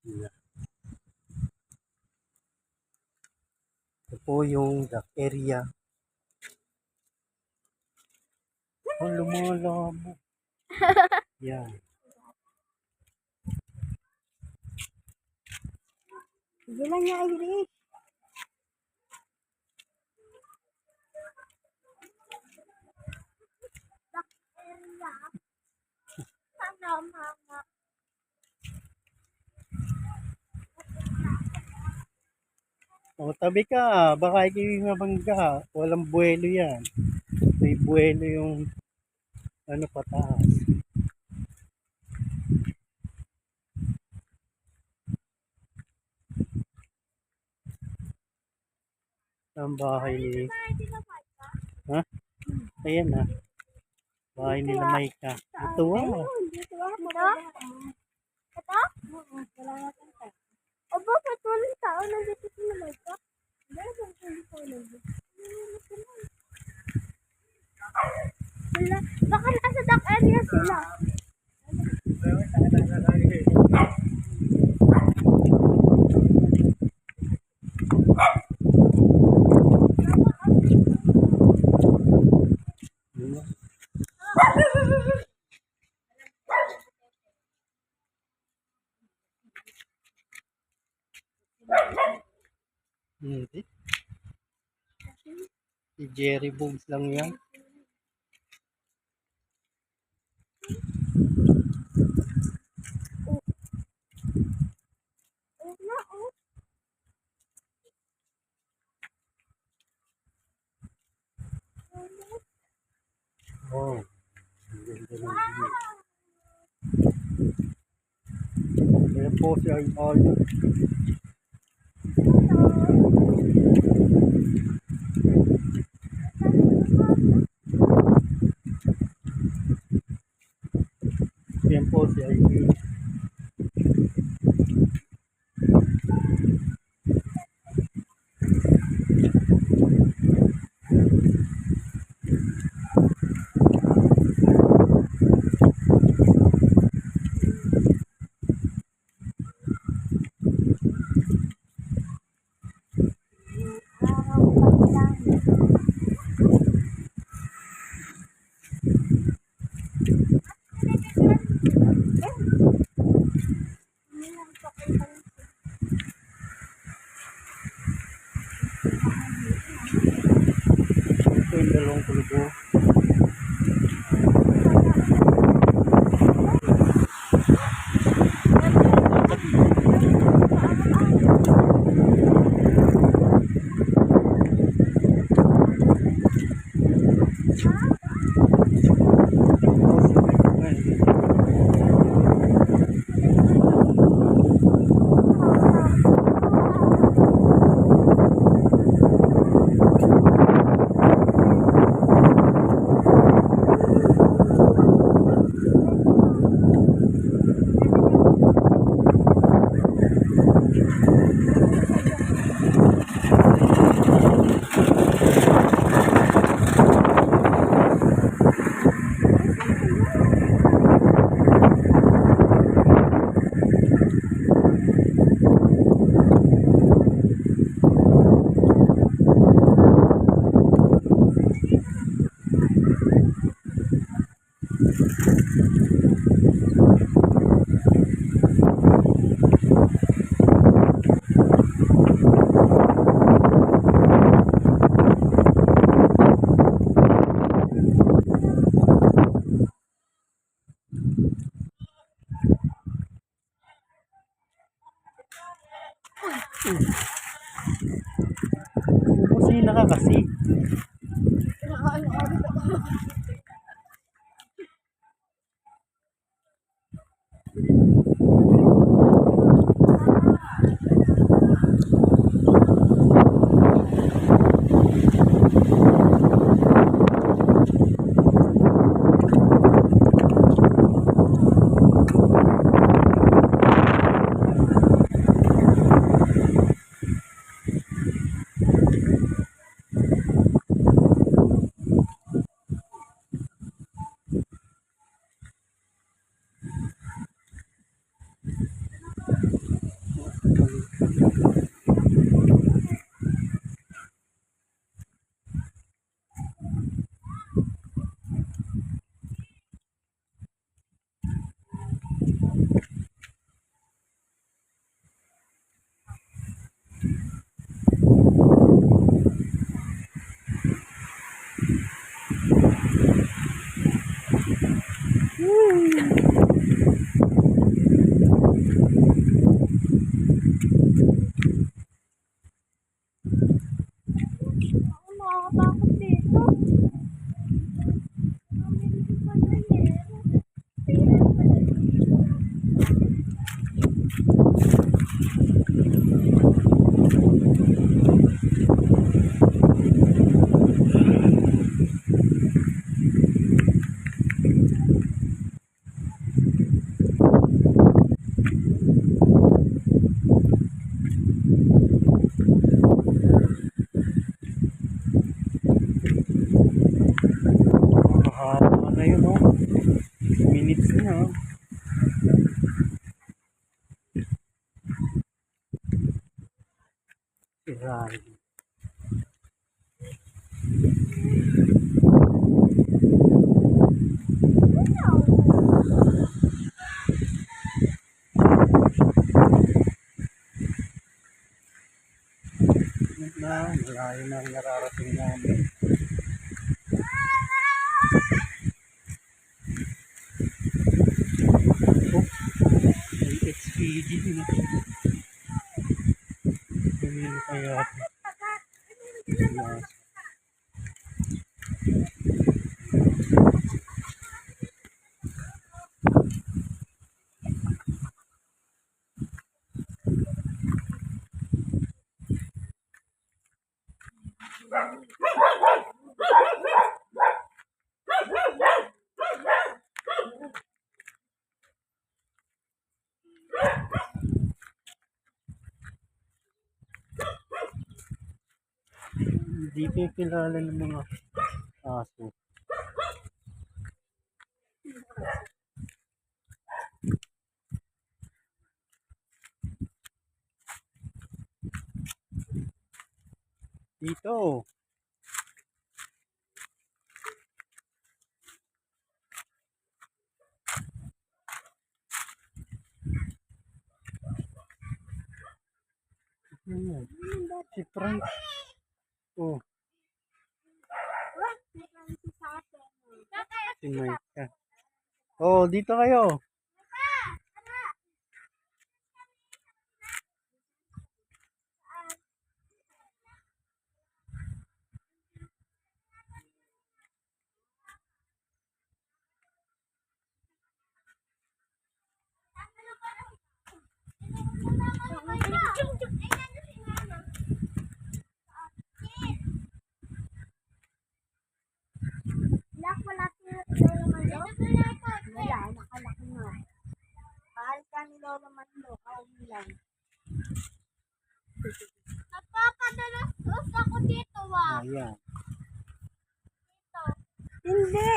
Yeah. Ito po yung dock area. Oh, lumalabo. Yan. Sige lang niya, Irish. O, tabi ka. Baka ikaw mabangga. Walang buwelo yan. May buwelo yung ano pataas. Ang bahay ni... Ha? Ayan na. Bahay nila Maika. Ito ah. Dito ah, ito? Wala natin ka. O bakit walang tao nandito sa Malaysia? Wala. Baka nasa dock area sila. Hindi. Si Jerry Bones lang yan. Oh. Ayan po si Arnold. Ayan po si Arnold. Ito yung dalawang tulugo. Busina ka kasi. Marami. Malayo na ang nararating namin. Oh, may HPG na. Ganyan kaya. Yes. Hindi ko kilala ng mga aso. Dito. Ayan. Si Frank. Oh, si Micah. Oh, dito kayo. Wala nakalaki na. Kahal ka ni Lolo Mando, kauwi lang. Napapadalas ako dito, Ayan. Hindi,